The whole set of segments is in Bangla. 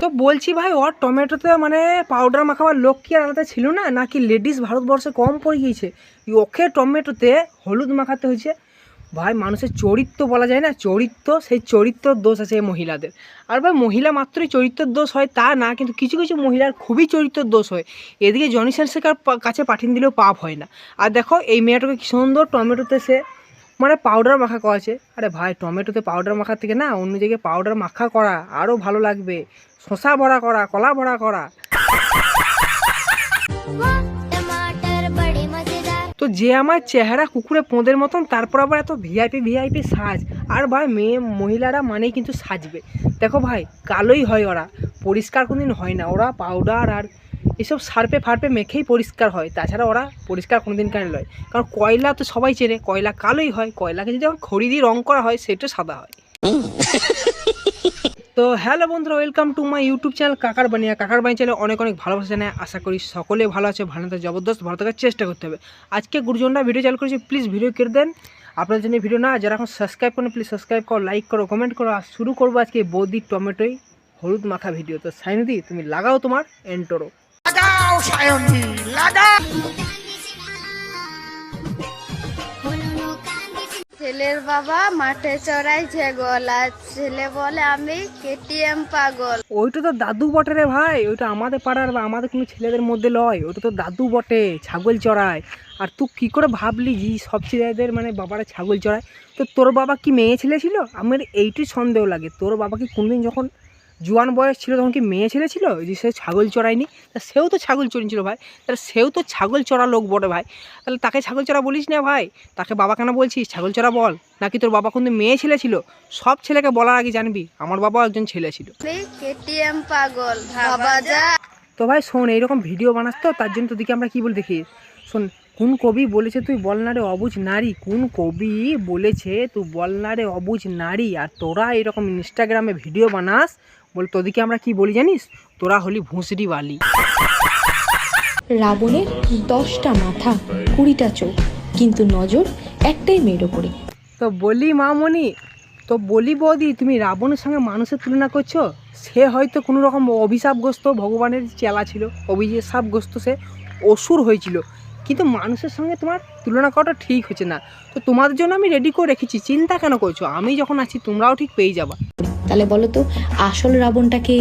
তো বলছি ভাই, ওর টমেটোতে মানে পাউডার মাখাবার লোক কি আর আলাদা ছিল না, নাকি লেডিস ভারতবর্ষে কম পড়ে গিয়েছে? ওকে টমেটোতে হলুদ মাখাতে হয়েছে? ভাই মানুষের চরিত্র বলা যায় না, চরিত্র, সেই চরিত্রর দোষ আছে এই মহিলাদের। আর ভাই মহিলা মাত্রই চরিত্রের দোষ হয় তা না, কিন্তু কিছু কিছু মহিলার খুবই চরিত্রের দোষ হয়। এদিকে জনি সেনসেকার কাছে পাঠিয়ে দিলেও পাপ হয় না। আর দেখো এই মেয়েটাকে কি সুন্দর টমেটোতে সে মানে পাউডার মাখা করেছে। আরে ভাই টমেটোতে পাউডার মাখার থেকে না অন্য জায়গায় পাউডার মাখা করা আরও ভালো লাগবে, শসা ভরা করা, কলা ভরা করা। তো যে আমার চেহারা কুকুরে পোঁদের মতন, তারপর আবার এত ভিআইপি সাজ। আর ভাই মহিলারা মানেই কিন্তু সাজবে। দেখো ভাই কালোই হয় ওরা, পরিষ্কার কোনোদিন হয় না। ওরা পাউডার আর এসব সার্পে ফার্পে মেখেই পরিষ্কার হয়, তাছাড়া ওরা পরিষ্কার কোনোদিন কেন নয়। কারণ কয়লা তো সবাই চেনে, কয়লা কালোই হয়। কয়লাকে যদি এখন খড়ি দিয়ে রং করা হয় সেটা সাদা হয়। তো হ্যালো বন্ধুরা, welcome to my YouTube channel কাকার বানিয়া। কাকার বানিয়া চ্যানেলে অনেক অনেক ভালোবাসা জানাই। আশা করি সকলে ভালো আছে, ভালো থাকতে জবরদস্ত ভালো থাকার চেষ্টা করতে হবে। আজকে গুরুজনরা ভিডিও চালু করেছে, প্লিজ ভিডিও কেটে দেন। আপনার জন্য ভিডিও না, যারা এখন সাবস্ক্রাইব করেন প্লিজ সাবস্ক্রাইব করো, লাইক করো, কমেন্ট করো। আর শুরু করবো আজকে বৌদি টমেটোই হলুদ মাখা ভিডিও। তো সায়নদি তুমি লাগাও তোমার এন্টোরো। লাগাও সায়নদি লাগাও। ছেলের বাবা মাঠে চড়াই ছাগল, আর ছেলে বলে আমি কেটিএম পাগল। ওইটা তো দাদু বটে রে ভাই, ওইটা আমাদের পাড়ার বা আমাদের কোনো ছেলেদের মধ্যে লয়, ওইটা তো দাদু বটে, ছাগল চড়ায়। আর তুই কী করে ভাবলি যে সব ছেলেদের মানে বাবারা ছাগল চড়ায়? তো তোর বাবা কি মেয়ে ছেলে ছিল? আমার এইটি সন্দেহ লাগে, তোর বাবা কি কোনদিন যখন জোয়ান বয়স ছিল তখন কি মেয়ে ছেলে ছিল যে সে ছাগল চড়ায়নি? তা সেও তো ছাগল চড়িয়েছিল ভাই, তাহলে সেও তো ছাগল চড়া লোক বটে ভাই। তাহলে তাকে ছাগল চড়া বলিস না ভাই, তাকে বাবা কেন বলছিস? ছাগল চড়া বল। নাকি তোর বাবা কোনদিন মেয়ে ছেলে ছিল? সব ছেলেকে বলার আগে জানবি আমার বাবাও একজন ছেলে ছিল। কেটিএম পাগল বাবা যা। তো ভাই শোন, এইরকম ভিডিও বানাস তো তার জন্য তোদিকে আমরা কী বলে দেখি। শোন, কোন কবি বলেছে তুই বল না রে অবুঝ নারী? কোন কবি বলেছে তুই বল না রে অবুঝ নারী? আর তোরা এরকম ইনস্টাগ্রামে ভিডিও বানাস বল, তোদিকে আমরা কি বলি জানিস? তোরা হলি ভুঁসড়ি বালি। রাবণের 10টা মাথা 20টা চোখ, কিন্তু নজর একটাই মেয়ের ওপরে। তো বলি মামনি, তো বলি বৌদি, তুমি রাবণের সঙ্গে মানুষের তুলনা করছো? সে হয়তো কোনো রকম অভিশাপগ্রস্ত ভগবানের চেলা ছিল, অভিশাপগ্রস্ত, সে অসুর হয়েছিল, কিন্তু মানুষের সঙ্গে তোমার তুলনা করাটা ঠিক হচ্ছে না। তো তোমাদের জন্য আমি রেডি করে রেখেছি, চিন্তা কেন করছো? আমি যখন আছি তোমরাও ঠিক পেয়ে যাবা। তাহলে বলো তো আসল রাবণটাকে?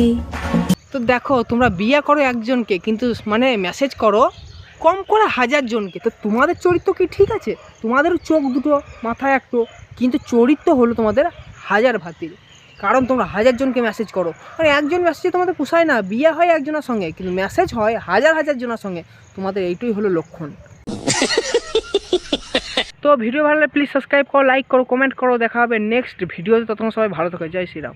তো দেখো, তোমরা বিয়ে করো একজনকে, কিন্তু মানে মেসেজ করো কম করে 1000 জনকে। তো তোমাদের চরিত্র কি ঠিক আছে? তোমাদের চোখ দুটো মাথায় একটু, কিন্তু চরিত্র হলো তোমাদের 1000 ভাতির। কারণ তোমরা 1000 জনকে মেসেজ করো, মানে একজন মেসেজে তোমাদের পোষায় না। বিয়ে হয় একজনের সঙ্গে, কিন্তু মেসেজ হয় হাজার হাজার জনের সঙ্গে। তোমাদের এইটাই হলো লক্ষণ। তো ভিডিও ভালো লাগলে প্লিজ সাবস্ক্রাইব করো, লাইক করো, কমেন্ট করো। দেখা হবে নেক্সট ভিডিওতে, ততক্ষণ সবাই ভালো থাকো। জয় শ্রীরাম।